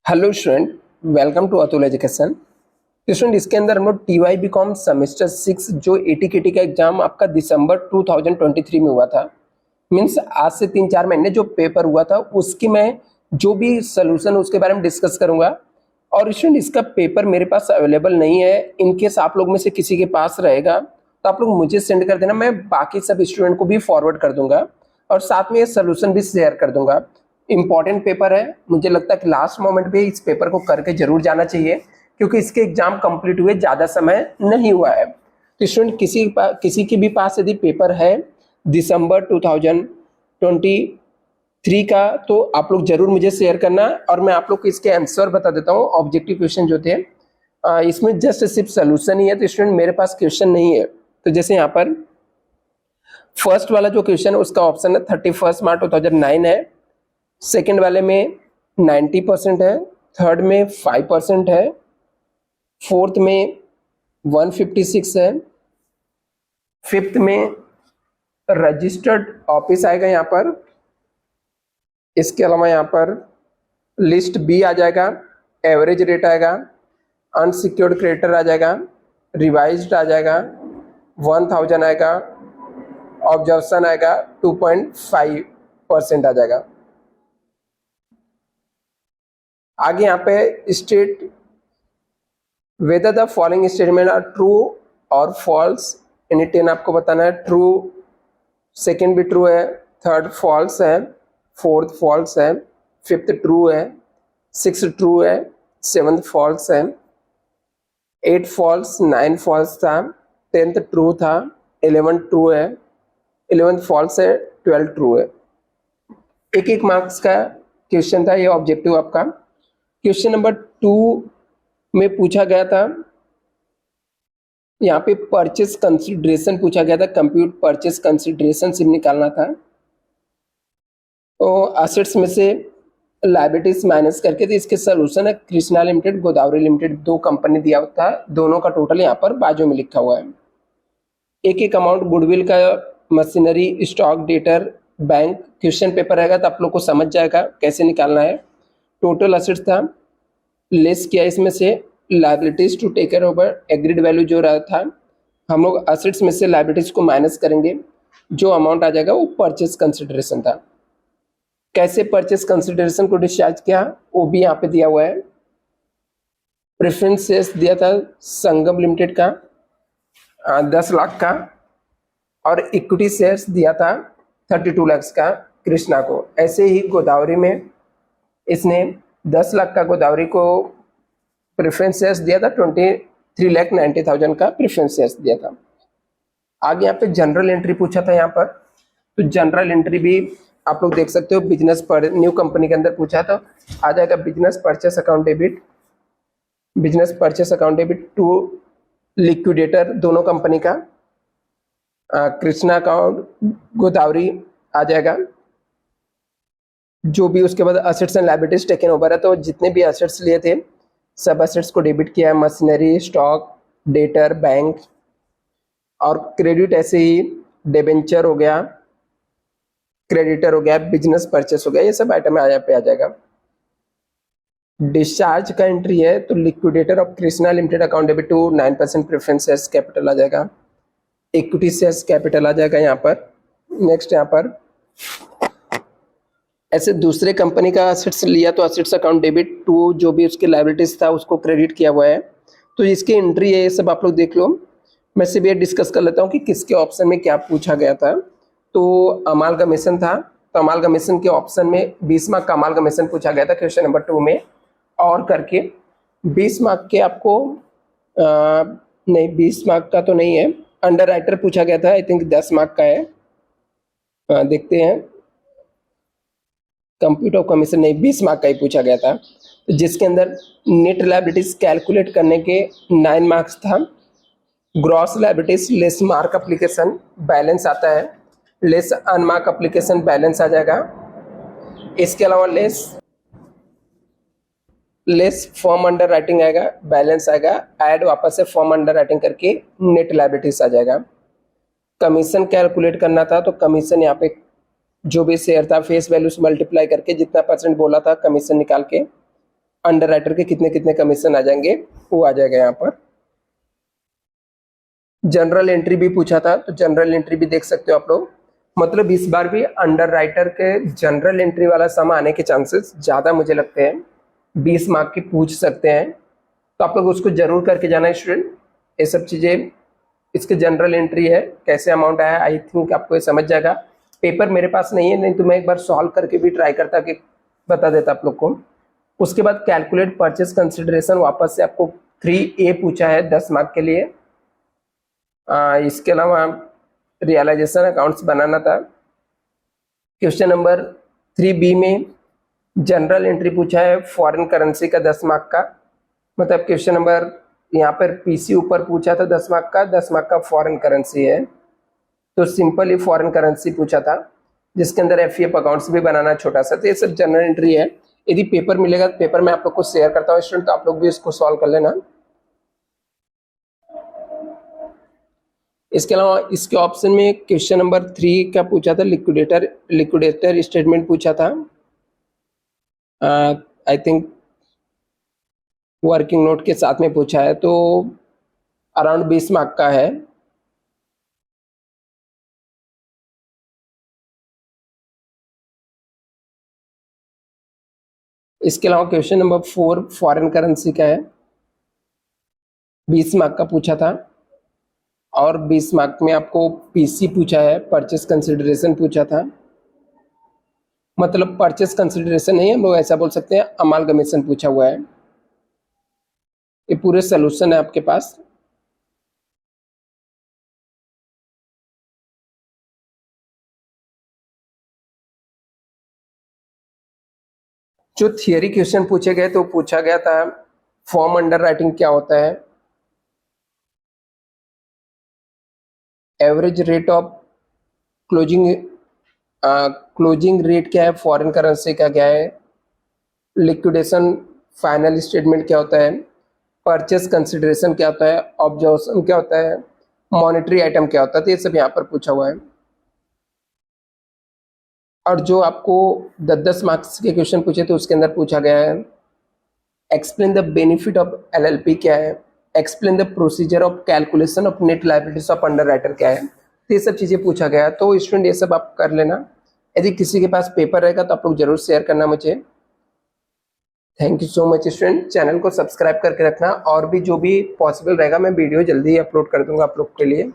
Hello student, welcome to Atul education. Student, इसके अंदर हम लोग TY BCom सेमेस्टर 6 जो ATKT का एग्जाम आपका दिसंबर 2023 में हुआ था, मीन्स आज से 3-4 महीने जो पेपर हुआ था उसकी मैं जो भी सोल्यूशन उसके बारे में डिस्कस करूंगा। और स्टूडेंट, इसका पेपर मेरे पास अवेलेबल नहीं है। इनकेस आप लोग में से किसी के पास रहेगा तो आप लोग मुझे सेंड कर देना, मैं बाकी सब स्टूडेंट को भी फॉरवर्ड कर दूंगा और साथ में ये सोल्यूशन भी शेयर कर दूंगा। इंपॉर्टेंट पेपर है, मुझे लगता है कि लास्ट मोमेंट पे इस पेपर को करके जरूर जाना चाहिए क्योंकि इसके एग्जाम कंप्लीट हुए ज़्यादा समय नहीं हुआ है। तो स्टूडेंट, किसी के भी पास यदि पेपर है दिसंबर 2023 का तो आप लोग जरूर मुझे शेयर करना और मैं आप लोग को इसके आंसर बता देता हूँ। ऑब्जेक्टिव क्वेश्चन जो थे इसमें जस्ट सिर्फ सोल्यूशन ही है, तो स्टूडेंट मेरे पास क्वेश्चन नहीं है। तो जैसे यहाँ पर फर्स्ट वाला जो क्वेश्चन है उसका ऑप्शन है 31 मार्च 2009 है, सेकेंड वाले में 90% है, थर्ड में 5% है, फोर्थ में 156 है, फिफ्थ में रजिस्टर्ड ऑफिस आएगा यहाँ पर। इसके अलावा यहाँ पर लिस्ट बी आ जाएगा, एवरेज रेट आएगा, अनसिक्योर्ड क्रेडिटर आ जाएगा, रिवाइज्ड आ जाएगा, 1000 आएगा, ऑब्जर्वेशन आएगा, 2.5% आ जाएगा। आगे यहाँ पे state whether the following statement are true और फॉल्स। यानी 10 आपको बताना है, ट्रू, सेकेंड भी ट्रू है, थर्ड फॉल्स है, फोर्थ फॉल्स है, फिफ्थ ट्रू है, सिक्स ट्रू है, सेवंथ फॉल्स है, 8 फॉल्स, 9 फॉल्स था, 10th ट्रू था, 11 ट्रू है, 11th फॉल्स है, 12 ट्रू है। एक मार्क्स का क्वेश्चन था ये ऑब्जेक्टिव आपका। क्वेश्चन नंबर 2 में पूछा गया था, यहाँ पे परचेस कंसिडरेशन पूछा गया था, कंप्यूट परचेस कंसिडरेशन सिर्फ निकालना था। तो असेट्स में से लायबिलिटीज माइनस करके, तो इसके सोल्यूशन है कृष्णा लिमिटेड, गोदावरी लिमिटेड, दो कंपनी दिया होता है, दोनों का टोटल यहाँ पर बाजू में लिखा हुआ है। एक अमाउंट गुडविल का, machinery, stock, debtor, bank. Question paper रहेगा तो आप लोग को समझ जाएगा कैसे निकालना है। टोटल असेट्स था, लेस किया इसमें से liabilities to take care over agreed value जो रहा था, हम लोग असेट्स में से लायबिलिटीज को माइनस करेंगे, जो अमाउंट आ जाएगा वो परचेस कंसिडरेशन था। कैसे परचेस कंसिडरेशन को डिस्चार्ज किया वो भी यहाँ पे दिया हुआ है। प्रेफरेंस शेयर्स दिया था संगम लिमिटेड का 10 लाख का, और इक्विटी शेयर्स दिया था 32 लाख का कृष्णा को। ऐसे ही गोदावरी में इसने 10 लाख का गोदावरी को प्रेफरेंस शेयर्स दिया था, 23,90,000 का प्रेफरेंस शेयर्स दिया था। आगे यहाँ पे जनरल एंट्री पूछा था यहाँ पर, तो जनरल एंट्री भी आप लोग देख सकते हो, बिजनेस पर न्यू कंपनी के अंदर पूछा तो आ जाएगा business purchase account debit, business purchase account debit to liquidator दोनों कंपनी का, कृष्णा अकाउंट, गोदावरी आ जाएगा। जो भी उसके बाद assets and liabilities taken over है, तो जितने भी असेट्स लिए थे सब असेट्स को डेबिट किया है, मशीनरी, स्टॉक, डेटर, बैंक। और क्रेडिट ऐसे ही डिबेंचर हो गया, क्रेडिटर हो गया, बिजनेस परचेस हो गया, ये सब आइटम यहाँ पे आ जाएगा। डिस्चार्ज का एंट्री है तो liquidator of Krishna limited account debit to 9% preference shares capital आ जाएगा, इक्विटी शेयर्स कैपिटल आ जाएगा यहाँ पर। नेक्स्ट यहाँ पर ऐसे दूसरे कंपनी का असेट्स लिया तो असेट्स अकाउंट डेबिट टू जो भी उसके लायबिलिटीज था उसको क्रेडिट किया हुआ है, तो इसकी एंट्री है, ये सब आप लोग देख लो। मैं सिर्फ ये डिस्कस कर लेता हूँ कि किसके ऑप्शन में क्या पूछा गया था। तो अमालगमेशन था, तो अमालगमेशन के ऑप्शन में 20 मार्क का अमालगमेशन पूछा गया था क्वेश्चन नंबर 2 में, और करके 20 मार्क के आपको नहीं 20 मार्क का तो नहीं है, अंडर राइटर पूछा गया था, आई थिंक 10 मार्क का है। देखते हैं, कंप्यूट ऑफ कमीशन नहीं, 20 मार्क का ही पूछा गया था, तो जिसके अंदर नेट लायबिलिटीज कैलकुलेट करने के 9 मार्क्स था, gross liabilities less mark application balance आता है, लेस अनमार्क अप्लीकेशन बैलेंस आ जाएगा। इसके अलावा लेस फॉर्म अंडर राइटिंग आएगा, बैलेंस आएगा, ऐड वापस से फॉर्म अंडर राइटिंग करके नेट लायबिलिटीज आ जाएगा। कमीशन कैलकुलेट करना था, तो कमीशन यहाँ पे जो भी शेयर था फेस वैल्यू से मल्टीप्लाई करके जितना परसेंट बोला था कमीशन निकाल के अंडरराइटर के कितने कितने कमीशन आ जाएंगे वो आ जाएगा यहाँ पर। जनरल एंट्री भी पूछा था, तो जनरल एंट्री भी देख सकते हो आप लोग। मतलब इस बार भी अंडरराइटर के जनरल एंट्री वाला सम आने के चांसेस ज़्यादा मुझे लगते हैं, 20 मार्क की पूछ सकते हैं, तो आप लोग उसको जरूर करके जाना है स्टूडेंट। ये सब चीज़ें इसके जनरल एंट्री है, कैसे अमाउंट आया आई थिंक आपको ये समझ जाएगा। पेपर मेरे पास नहीं है, नहीं तो मैं एक बार सॉल्व करके भी ट्राई करता कि बता देता आप लोग को। उसके बाद कैलकुलेट परचेस कंसिडरेशन वापस से आपको 3A पूछा है 10 मार्क के लिए। इसके अलावा रियलाइजेशन अकाउंट्स बनाना था। क्वेश्चन नंबर 3B में जनरल एंट्री पूछा है फॉरेन करेंसी का 10 मार्क का। मतलब क्वेश्चन नंबर यहाँ पर पीसी ऊपर पूछा था 10 मार्क का, 10 मार्क का फॉरेन करेंसी है, तो सिंपल ही फॉरेन करेंसी पूछा था, जिसके अंदर एफईएफ अकाउंट्स भी बनाना छोटा सा। तो ये सब जनरल एंट्री है। यदि पेपर मिलेगा तो पेपर मैं आप लोग को शेयर करता हूँ स्टूडेंट, तो आप लोग भी इसको सॉल्व कर लेना। इसके अलावा इसके ऑप्शन में क्वेश्चन नंबर 3 का पूछा था लिक्विडेटर स्टेटमेंट पूछा था। आई थिंक वर्किंग नोट के साथ में पूछा है, तो अराउंड 20 मार्क का है। इसके अलावा क्वेश्चन नंबर 4 फॉरेन करेंसी का है, 20 मार्क का पूछा था। और 20 मार्क में आपको पीसी पूछा है, परचेस कंसिडरेशन पूछा था। मतलब परचेस कंसिडरेशन नहीं, हम लोग ऐसा बोल सकते हैं अमालगमेशन पूछा हुआ है। ये पूरे सोल्यूशन है आपके पास। जो थियरी क्वेश्चन पूछे गए तो पूछा गया था फॉर्म अंडर राइटिंग क्या होता है, average rate of closing rate क्या है फॉरेन करेंसी का, क्या है लिक्विडेशन फाइनल स्टेटमेंट क्या होता है, परचेस कंसिडरेशन क्या होता है, ऑब्जर्वेशन क्या होता है, मॉनेटरी आइटम क्या होता है। तो ये सब यहाँ पर पूछा हुआ है। और जो आपको 10-10 मार्क्स के क्वेश्चन पूछे तो उसके अंदर पूछा गया है explain the benefit of LLP क्या है, explain the procedure of calculation of net liabilities of underwriter क्या है। तो ये सब चीज़ें पूछा गया है। तो स्टूडेंट ये सब आप कर लेना। यदि किसी के पास पेपर रहेगा तो आप लोग जरूर शेयर करना मुझे। Thank you so much student. Channel को सब्सक्राइब करके रखना, और भी जो भी पॉसिबल रहेगा मैं वीडियो जल्दी ही अपलोड कर दूंगा आप लोग के लिए।